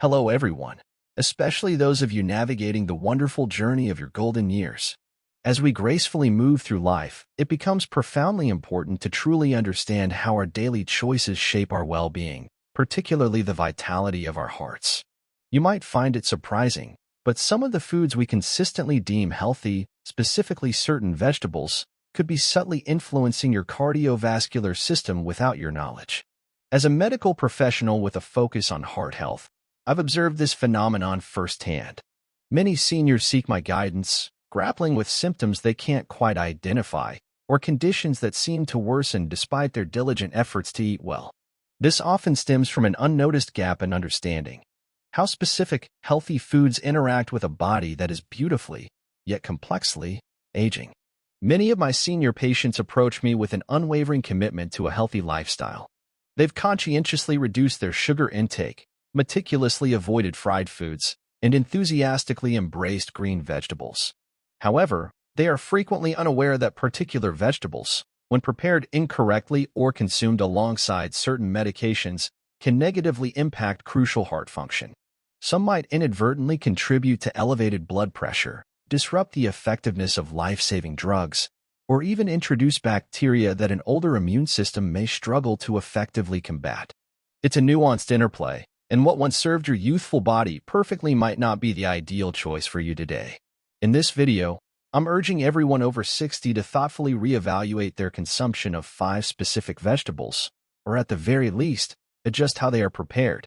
Hello everyone, especially those of you navigating the wonderful journey of your golden years. As we gracefully move through life, it becomes profoundly important to truly understand how our daily choices shape our well-being, particularly the vitality of our hearts. You might find it surprising, but some of the foods we consistently deem healthy, specifically certain vegetables, could be subtly influencing your cardiovascular system without your knowledge. As a medical professional with a focus on heart health, I've observed this phenomenon firsthand. Many seniors seek my guidance, grappling with symptoms they can't quite identify, or conditions that seem to worsen despite their diligent efforts to eat well. This often stems from an unnoticed gap in understanding how specific, healthy foods interact with a body that is beautifully, yet complexly, aging. Many of my senior patients approach me with an unwavering commitment to a healthy lifestyle. They've conscientiously reduced their sugar intake, meticulously avoided fried foods, and enthusiastically embraced green vegetables. However, they are frequently unaware that particular vegetables, when prepared incorrectly or consumed alongside certain medications, can negatively impact crucial heart function. Some might inadvertently contribute to elevated blood pressure, disrupt the effectiveness of life-saving drugs, or even introduce bacteria that an older immune system may struggle to effectively combat. It's a nuanced interplay, and what once served your youthful body perfectly might not be the ideal choice for you today. In this video, I'm urging everyone over 60 to thoughtfully reevaluate their consumption of 5 specific vegetables, or at the very least, adjust how they are prepared.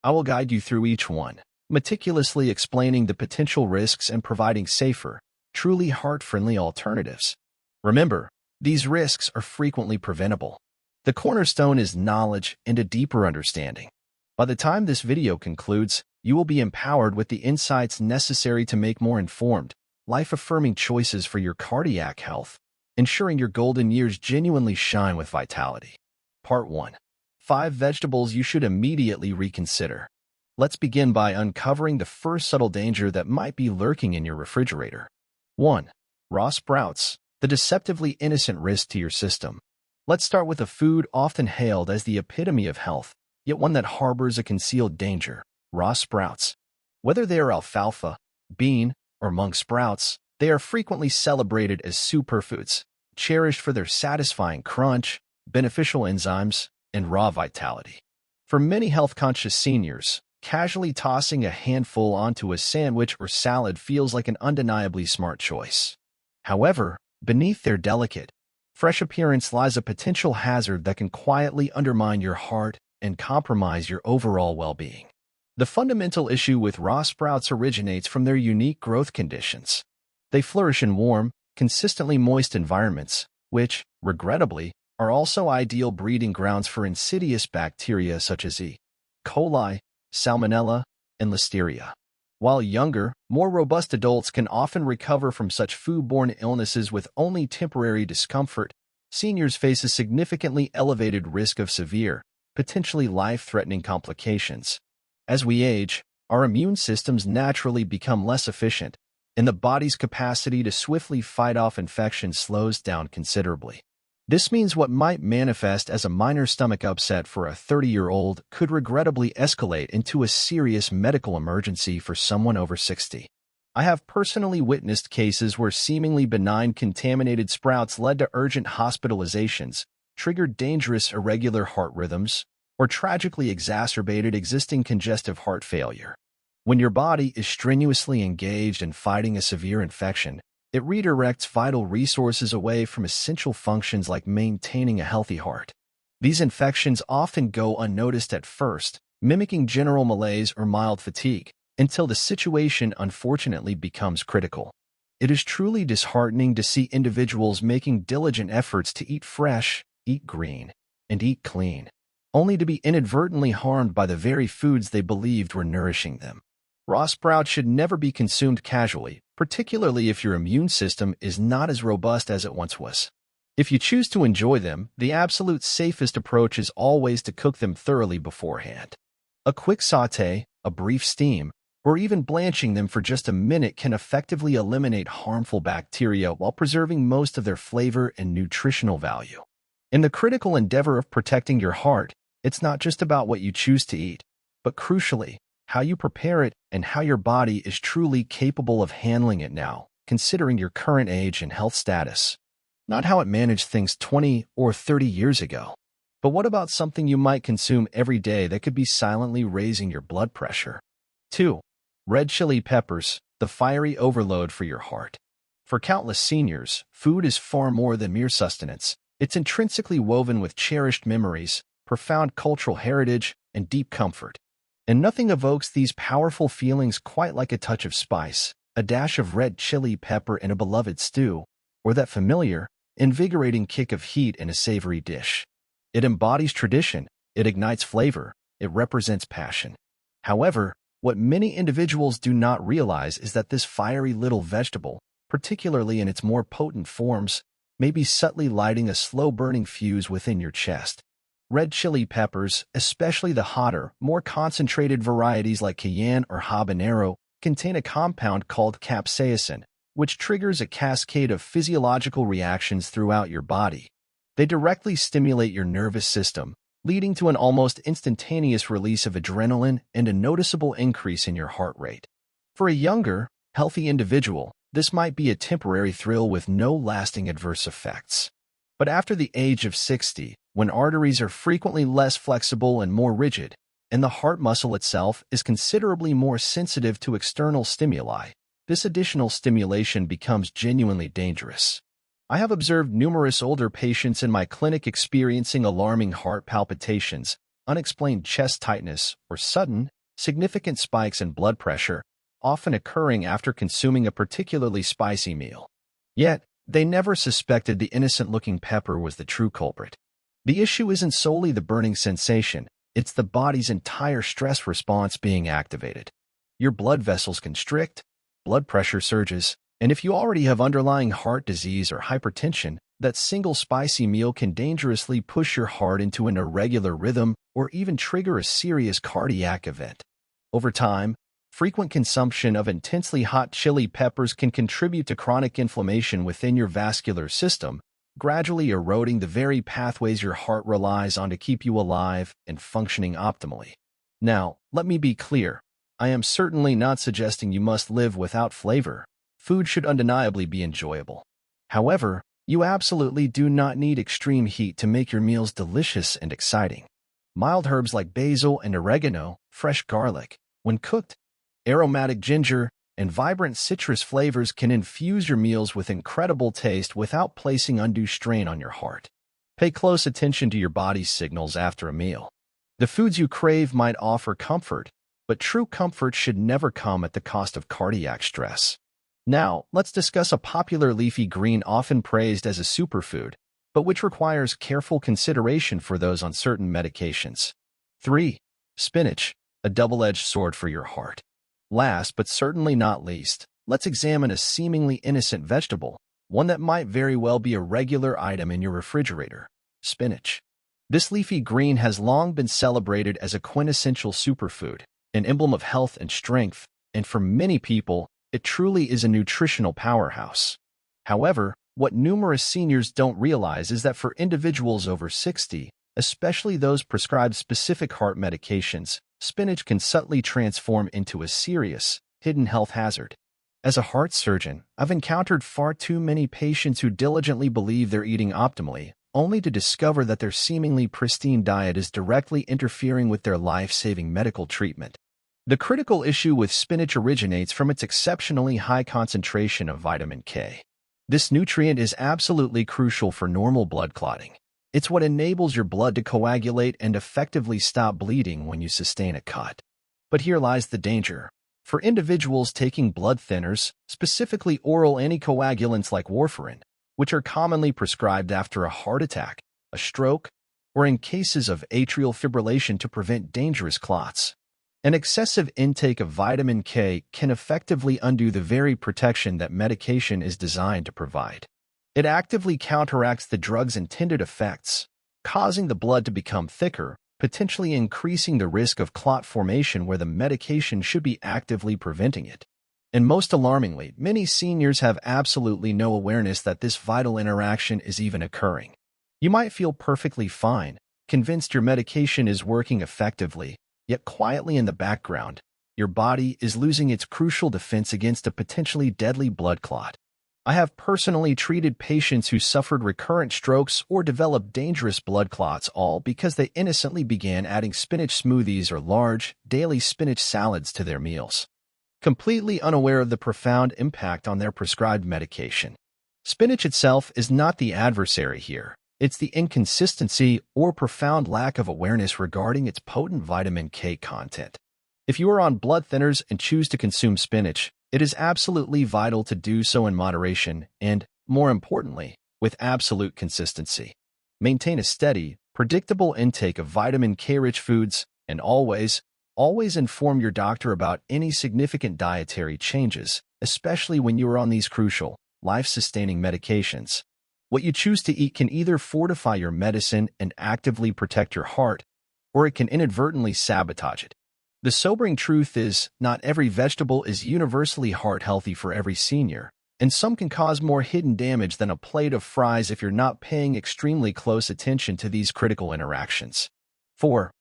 I will guide you through each one, meticulously explaining the potential risks and providing safer, truly heart-friendly alternatives. Remember, these risks are frequently preventable. The cornerstone is knowledge and a deeper understanding. By the time this video concludes, you will be empowered with the insights necessary to make more informed, life-affirming choices for your cardiac health, ensuring your golden years genuinely shine with vitality. Part 1. 5 vegetables you should immediately reconsider. Let's begin by uncovering the first subtle danger that might be lurking in your refrigerator. 1. Raw sprouts, the deceptively innocent risk to your system. Let's start with a food often hailed as the epitome of health, yet one that harbors a concealed danger: raw sprouts. Whether they are alfalfa, bean, or mung sprouts, they are frequently celebrated as superfoods, cherished for their satisfying crunch, beneficial enzymes, and raw vitality. For many health-conscious seniors, casually tossing a handful onto a sandwich or salad feels like an undeniably smart choice. However, beneath their delicate, fresh appearance lies a potential hazard that can quietly undermine your heart and compromise your overall well-being. The fundamental issue with raw sprouts originates from their unique growth conditions. They flourish in warm, consistently moist environments, which, regrettably, are also ideal breeding grounds for insidious bacteria such as E. coli, Salmonella, and Listeria. While younger, more robust adults can often recover from such foodborne illnesses with only temporary discomfort, seniors face a significantly elevated risk of severe, potentially life-threatening complications. As we age, our immune systems naturally become less efficient, and the body's capacity to swiftly fight off infections slows down considerably. This means what might manifest as a minor stomach upset for a 30-year-old could regrettably escalate into a serious medical emergency for someone over 60. I have personally witnessed cases where seemingly benign contaminated sprouts led to urgent hospitalizations, triggered dangerous irregular heart rhythms, or tragically exacerbated existing congestive heart failure. When your body is strenuously engaged in fighting a severe infection, it redirects vital resources away from essential functions like maintaining a healthy heart. These infections often go unnoticed at first, mimicking general malaise or mild fatigue, until the situation unfortunately becomes critical. It is truly disheartening to see individuals making diligent efforts to eat fresh, eat green, and eat clean, only to be inadvertently harmed by the very foods they believed were nourishing them. Raw sprouts should never be consumed casually, particularly if your immune system is not as robust as it once was. If you choose to enjoy them, the absolute safest approach is always to cook them thoroughly beforehand. A quick sauté, a brief steam, or even blanching them for just a minute can effectively eliminate harmful bacteria while preserving most of their flavor and nutritional value. In the critical endeavor of protecting your heart, it's not just about what you choose to eat, but crucially, how you prepare it, and how your body is truly capable of handling it now, considering your current age and health status. Not how it managed things 20 or 30 years ago. But what about something you might consume every day that could be silently raising your blood pressure? 2. Red chili peppers, the fiery overload for your heart. For countless seniors, food is far more than mere sustenance. It's intrinsically woven with cherished memories, profound cultural heritage, and deep comfort. And nothing evokes these powerful feelings quite like a touch of spice, a dash of red chili pepper in a beloved stew, or that familiar, invigorating kick of heat in a savory dish. It embodies tradition, it ignites flavor, it represents passion. However, what many individuals do not realize is that this fiery little vegetable, particularly in its more potent forms, may be subtly lighting a slow-burning fuse within your chest. Red chili peppers, especially the hotter, more concentrated varieties like cayenne or habanero, contain a compound called capsaicin, which triggers a cascade of physiological reactions throughout your body. They directly stimulate your nervous system, leading to an almost instantaneous release of adrenaline and a noticeable increase in your heart rate. For a younger, healthy individual, this might be a temporary thrill with no lasting adverse effects. But after the age of 60, when arteries are frequently less flexible and more rigid, and the heart muscle itself is considerably more sensitive to external stimuli, this additional stimulation becomes genuinely dangerous. I have observed numerous older patients in my clinic experiencing alarming heart palpitations, unexplained chest tightness, or sudden, significant spikes in blood pressure, often occurring after consuming a particularly spicy meal. Yet, they never suspected the innocent-looking pepper was the true culprit. The issue isn't solely the burning sensation, it's the body's entire stress response being activated. Your blood vessels constrict, blood pressure surges, and if you already have underlying heart disease or hypertension, that single spicy meal can dangerously push your heart into an irregular rhythm or even trigger a serious cardiac event. Over time, frequent consumption of intensely hot chili peppers can contribute to chronic inflammation within your vascular system, gradually eroding the very pathways your heart relies on to keep you alive and functioning optimally. Now, let me be clear. I am certainly not suggesting you must live without flavor. Food should undeniably be enjoyable. However, you absolutely do not need extreme heat to make your meals delicious and exciting. Mild herbs like basil and oregano, fresh garlic, when cooked, aromatic ginger, and vibrant citrus flavors can infuse your meals with incredible taste without placing undue strain on your heart. Pay close attention to your body's signals after a meal. The foods you crave might offer comfort, but true comfort should never come at the cost of cardiac stress. Now, let's discuss a popular leafy green often praised as a superfood, but which requires careful consideration for those on certain medications. 3. Spinach, a double-edged sword for your heart. Last but certainly not least, let's examine a seemingly innocent vegetable, one that might very well be a regular item in your refrigerator: spinach. This leafy green has long been celebrated as a quintessential superfood, an emblem of health and strength, and for many people, it truly is a nutritional powerhouse. However, what numerous seniors don't realize is that for individuals over 60, especially those prescribed specific heart medications, spinach can subtly transform into a serious, hidden health hazard. As a heart surgeon, I've encountered far too many patients who diligently believe they're eating optimally, only to discover that their seemingly pristine diet is directly interfering with their life-saving medical treatment. The critical issue with spinach originates from its exceptionally high concentration of vitamin K. This nutrient is absolutely crucial for normal blood clotting. It's what enables your blood to coagulate and effectively stop bleeding when you sustain a cut. But here lies the danger. For individuals taking blood thinners, specifically oral anticoagulants like warfarin, which are commonly prescribed after a heart attack, a stroke, or in cases of atrial fibrillation to prevent dangerous clots, an excessive intake of vitamin K can effectively undo the very protection that medication is designed to provide. It actively counteracts the drug's intended effects, causing the blood to become thicker, potentially increasing the risk of clot formation where the medication should be actively preventing it. And most alarmingly, many seniors have absolutely no awareness that this vital interaction is even occurring. You might feel perfectly fine, convinced your medication is working effectively, yet quietly in the background, your body is losing its crucial defense against a potentially deadly blood clot. I have personally treated patients who suffered recurrent strokes or developed dangerous blood clots, all because they innocently began adding spinach smoothies or large, daily spinach salads to their meals, completely unaware of the profound impact on their prescribed medication. Spinach itself is not the adversary here. It's the inconsistency or profound lack of awareness regarding its potent vitamin K content. If you are on blood thinners and choose to consume spinach, it is absolutely vital to do so in moderation and, more importantly, with absolute consistency. Maintain a steady, predictable intake of vitamin K-rich foods, and always inform your doctor about any significant dietary changes, especially when you are on these crucial, life-sustaining medications. What you choose to eat can either fortify your medicine and actively protect your heart, or it can inadvertently sabotage it. The sobering truth is, not every vegetable is universally heart-healthy for every senior, and some can cause more hidden damage than a plate of fries if you're not paying extremely close attention to these critical interactions. 4.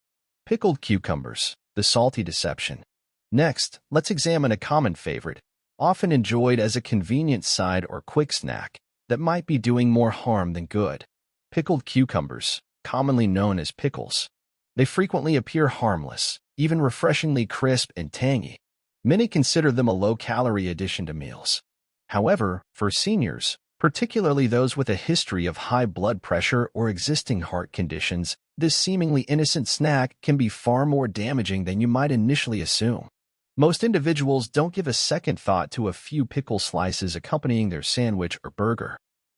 Pickled cucumbers, the salty deception. Next, let's examine a common favorite, often enjoyed as a convenient side or quick snack, that might be doing more harm than good. Pickled cucumbers, commonly known as pickles. They frequently appear harmless, even refreshingly crisp and tangy. Many consider them a low-calorie addition to meals. However, for seniors, particularly those with a history of high blood pressure or existing heart conditions, this seemingly innocent snack can be far more damaging than you might initially assume. Most individuals don't give a second thought to a few pickle slices accompanying their sandwich or burger.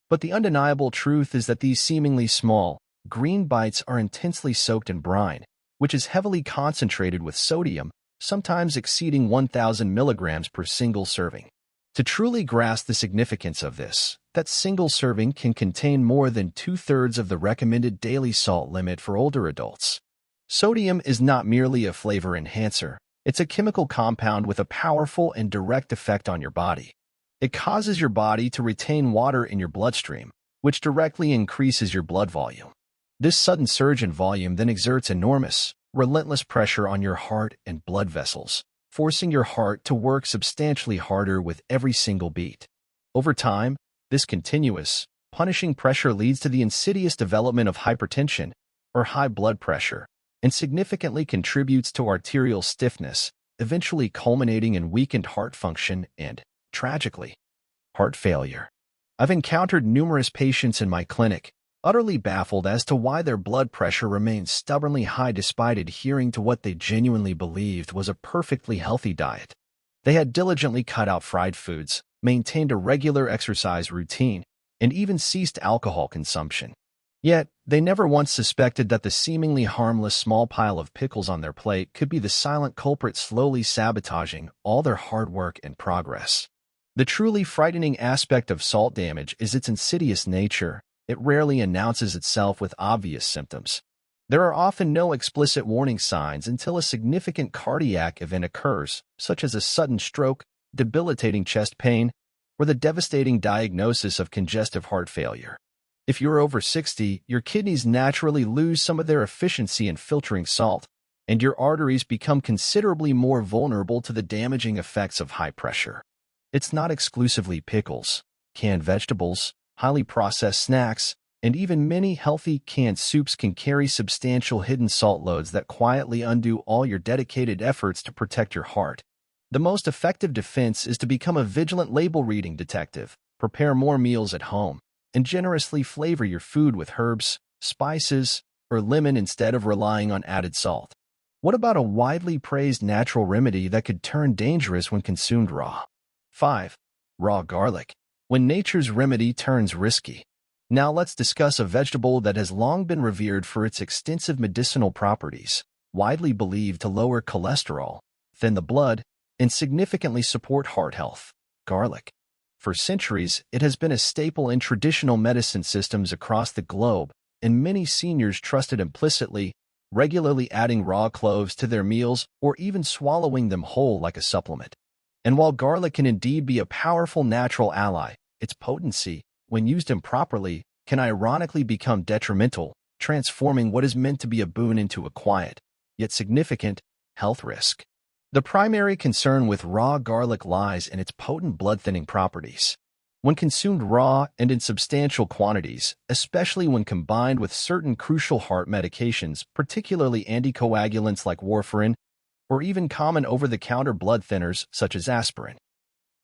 But the undeniable truth is that these seemingly small, green bites are intensely soaked in brine, which is heavily concentrated with sodium, sometimes exceeding 1,000 milligrams per single serving. To truly grasp the significance of this, that single serving can contain more than 2/3 of the recommended daily salt limit for older adults. Sodium is not merely a flavor enhancer, it's a chemical compound with a powerful and direct effect on your body. It causes your body to retain water in your bloodstream, which directly increases your blood volume. This sudden surge in volume then exerts enormous, relentless pressure on your heart and blood vessels, forcing your heart to work substantially harder with every single beat. Over time, this continuous, punishing pressure leads to the insidious development of hypertension, or high blood pressure, and significantly contributes to arterial stiffness, eventually culminating in weakened heart function and, tragically, heart failure. I've encountered numerous patients in my clinic, utterly baffled as to why their blood pressure remains stubbornly high despite adhering to what they genuinely believed was a perfectly healthy diet. They had diligently cut out fried foods, maintained a regular exercise routine, and even ceased alcohol consumption. Yet, they never once suspected that the seemingly harmless small pile of pickles on their plate could be the silent culprit slowly sabotaging all their hard work and progress. The truly frightening aspect of salt damage is its insidious nature. It rarely announces itself with obvious symptoms. There are often no explicit warning signs until a significant cardiac event occurs, such as a sudden stroke, debilitating chest pain, or the devastating diagnosis of congestive heart failure. If you're over 60, your kidneys naturally lose some of their efficiency in filtering salt, and your arteries become considerably more vulnerable to the damaging effects of high pressure. It's not exclusively pickles. Canned vegetables, highly processed snacks, and even many healthy canned soups can carry substantial hidden salt loads that quietly undo all your dedicated efforts to protect your heart. The most effective defense is to become a vigilant label-reading detective, prepare more meals at home, and generously flavor your food with herbs, spices, or lemon instead of relying on added salt. What about a widely praised natural remedy that could turn dangerous when consumed raw? 5. Raw garlic. When nature's remedy turns risky. Now let's discuss a vegetable that has long been revered for its extensive medicinal properties, widely believed to lower cholesterol, thin the blood, and significantly support heart health: garlic. For centuries, it has been a staple in traditional medicine systems across the globe, and many seniors trust it implicitly, regularly adding raw cloves to their meals or even swallowing them whole like a supplement. And while garlic can indeed be a powerful natural ally, its potency, when used improperly, can ironically become detrimental, transforming what is meant to be a boon into a quiet, yet significant, health risk. The primary concern with raw garlic lies in its potent blood-thinning properties. When consumed raw and in substantial quantities, especially when combined with certain crucial heart medications, particularly anticoagulants like warfarin, or even common over-the-counter blood thinners such as aspirin,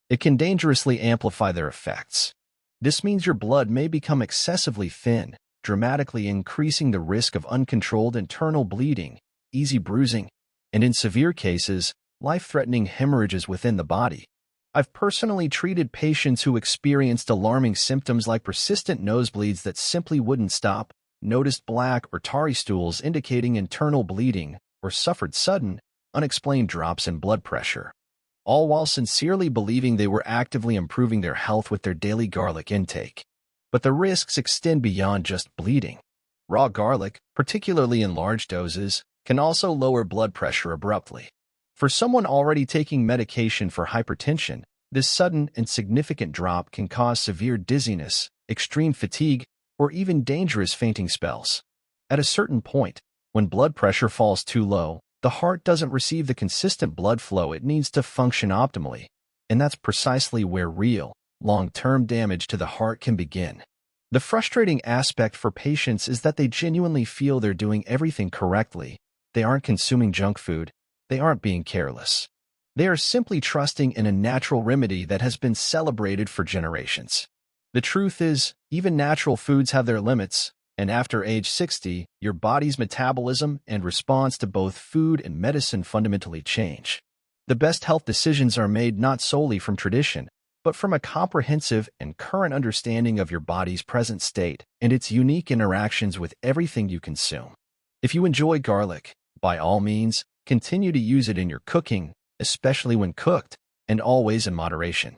it can dangerously amplify their effects. This means your blood may become excessively thin, dramatically increasing the risk of uncontrolled internal bleeding, easy bruising, and in severe cases, life-threatening hemorrhages within the body. I've personally treated patients who experienced alarming symptoms like persistent nosebleeds that simply wouldn't stop, noticed black or tarry stools indicating internal bleeding, or suffered sudden, unexplained drops in blood pressure, all while sincerely believing they were actively improving their health with their daily garlic intake. But the risks extend beyond just bleeding. Raw garlic, particularly in large doses, can also lower blood pressure abruptly. For someone already taking medication for hypertension, this sudden and significant drop can cause severe dizziness, extreme fatigue, or even dangerous fainting spells. At a certain point, when blood pressure falls too low, the heart doesn't receive the consistent blood flow it needs to function optimally, and that's precisely where real, long-term damage to the heart can begin. The frustrating aspect for patients is that they genuinely feel they're doing everything correctly. They aren't consuming junk food. They aren't being careless. They are simply trusting in a natural remedy that has been celebrated for generations. The truth is, even natural foods have their limits, and after age 60, your body's metabolism and response to both food and medicine fundamentally change. The best health decisions are made not solely from tradition, but from a comprehensive and current understanding of your body's present state and its unique interactions with everything you consume. If you enjoy garlic, by all means, continue to use it in your cooking, especially when cooked, and always in moderation.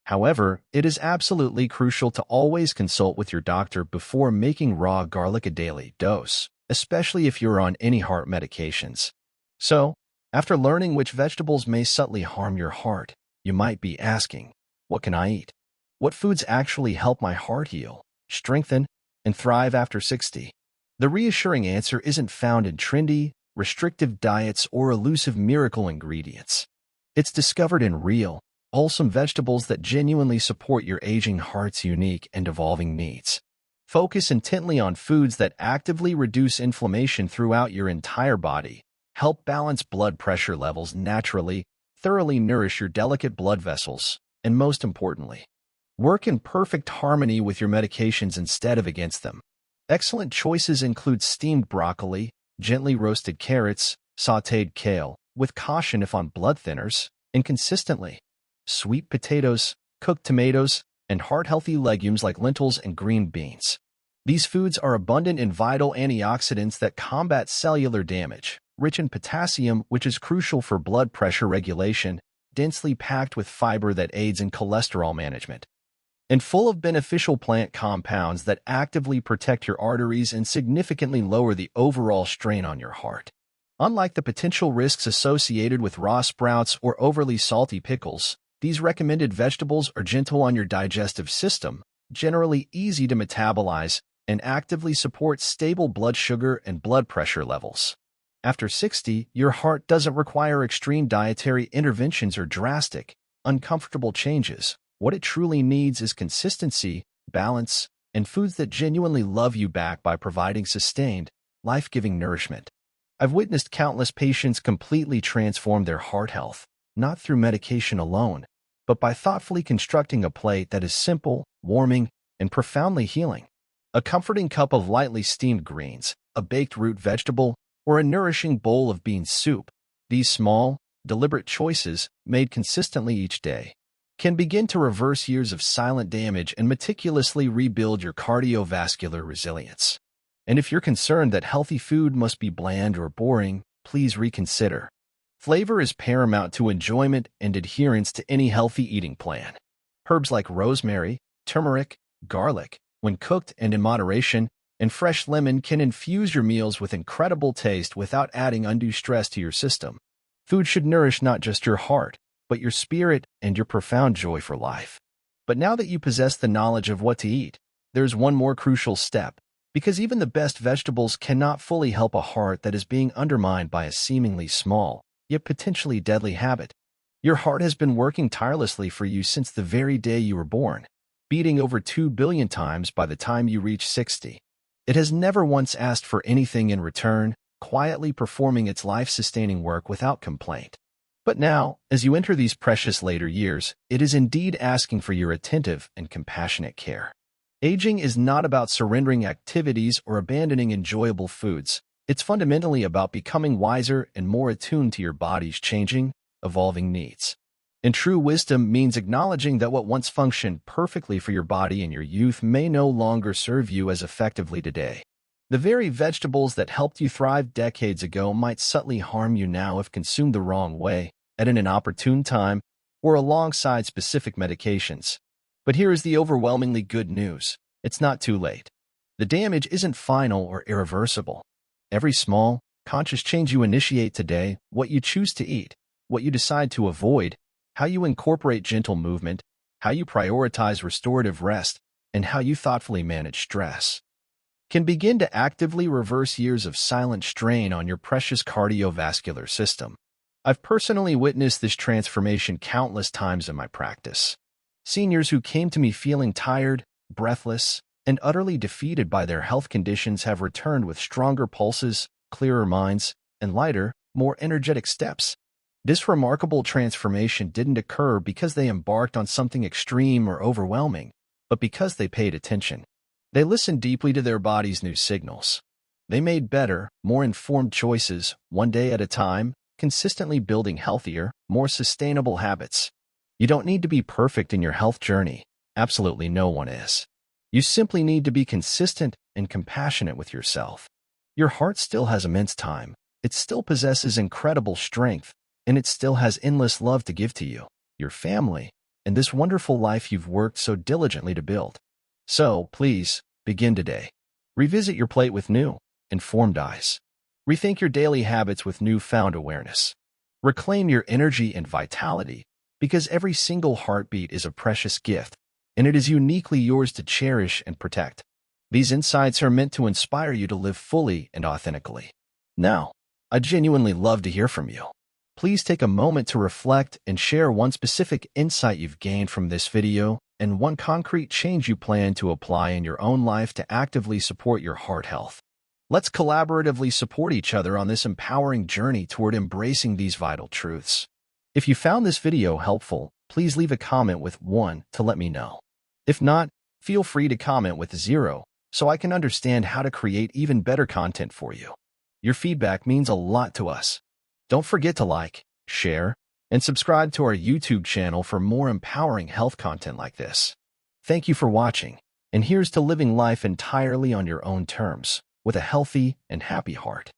However, it is absolutely crucial to always consult with your doctor before making raw garlic a daily dose, especially if you're on any heart medications. So, after learning which vegetables may subtly harm your heart, you might be asking, what can I eat? What foods actually help my heart heal, strengthen, and thrive after 60? The reassuring answer isn't found in trendy, restrictive diets or elusive miracle ingredients. It's discovered in real, wholesome vegetables that genuinely support your aging heart's unique and evolving needs. Focus intently on foods that actively reduce inflammation throughout your entire body, help balance blood pressure levels naturally, thoroughly nourish your delicate blood vessels, and most importantly, work in perfect harmony with your medications instead of against them. Excellent choices include steamed broccoli, gently roasted carrots, sautéed kale, with caution if on blood thinners, and consistently, sweet potatoes, cooked tomatoes, and heart-healthy legumes like lentils and green beans. These foods are abundant in vital antioxidants that combat cellular damage, rich in potassium, which is crucial for blood pressure regulation, densely packed with fiber that aids in cholesterol management, and full of beneficial plant compounds that actively protect your arteries and significantly lower the overall strain on your heart. Unlike the potential risks associated with raw sprouts or overly salty pickles, these recommended vegetables are gentle on your digestive system, generally easy to metabolize, and actively support stable blood sugar and blood pressure levels. After 60, your heart doesn't require extreme dietary interventions or drastic, uncomfortable changes. What it truly needs is consistency, balance, and foods that genuinely love you back by providing sustained, life-giving nourishment. I've witnessed countless patients completely transform their heart health, not through medication alone, but by thoughtfully constructing a plate that is simple, warming, and profoundly healing. A comforting cup of lightly steamed greens, a baked root vegetable, or a nourishing bowl of bean soup. These small, deliberate choices, made consistently each day, can begin to reverse years of silent damage and meticulously rebuild your cardiovascular resilience. And if you're concerned that healthy food must be bland or boring, please reconsider. Flavor is paramount to enjoyment and adherence to any healthy eating plan. Herbs like rosemary, turmeric, garlic, when cooked and in moderation, and fresh lemon can infuse your meals with incredible taste without adding undue stress to your system. Food should nourish not just your heart, but your spirit and your profound joy for life. But now that you possess the knowledge of what to eat, there's one more crucial step, because even the best vegetables cannot fully help a heart that is being undermined by a seemingly small, yet potentially deadly habit. Your heart has been working tirelessly for you since the very day you were born, beating over 2 billion times by the time you reach 60. It has never once asked for anything in return, quietly performing its life-sustaining work without complaint. But now, as you enter these precious later years, it is indeed asking for your attentive and compassionate care. Aging is not about surrendering activities or abandoning enjoyable foods. It's fundamentally about becoming wiser and more attuned to your body's changing, evolving needs. And true wisdom means acknowledging that what once functioned perfectly for your body in your youth may no longer serve you as effectively today. The very vegetables that helped you thrive decades ago might subtly harm you now if consumed the wrong way, at an inopportune time, or alongside specific medications. But here is the overwhelmingly good news. It's not too late. The damage isn't final or irreversible. Every small, conscious change you initiate today, what you choose to eat, what you decide to avoid, how you incorporate gentle movement, how you prioritize restorative rest, and how you thoughtfully manage stress, can begin to actively reverse years of silent strain on your precious cardiovascular system. I've personally witnessed this transformation countless times in my practice. Seniors who came to me feeling tired, breathless, and utterly defeated by their health conditions have returned with stronger pulses, clearer minds, and lighter, more energetic steps. This remarkable transformation didn't occur because they embarked on something extreme or overwhelming, but because they paid attention. They listened deeply to their body's new signals. They made better, more informed choices, one day at a time, consistently building healthier, more sustainable habits. You don't need to be perfect in your health journey. Absolutely no one is. You simply need to be consistent and compassionate with yourself. Your heart still has immense time. It still possesses incredible strength, and it still has endless love to give to you, your family, and this wonderful life you've worked so diligently to build. So, please, begin today. Revisit your plate with new, informed eyes. Rethink your daily habits with newfound awareness. Reclaim your energy and vitality, because every single heartbeat is a precious gift, and it is uniquely yours to cherish and protect. These insights are meant to inspire you to live fully and authentically. Now, I'd genuinely love to hear from you. Please take a moment to reflect and share one specific insight you've gained from this video and one concrete change you plan to apply in your own life to actively support your heart health. Let's collaboratively support each other on this empowering journey toward embracing these vital truths. If you found this video helpful, please leave a comment with 1 to let me know. If not, feel free to comment with 0 so I can understand how to create even better content for you. Your feedback means a lot to us. Don't forget to like, share, and subscribe to our YouTube channel for more empowering health content like this. Thank you for watching, and here's to living life entirely on your own terms, with a healthy and happy heart.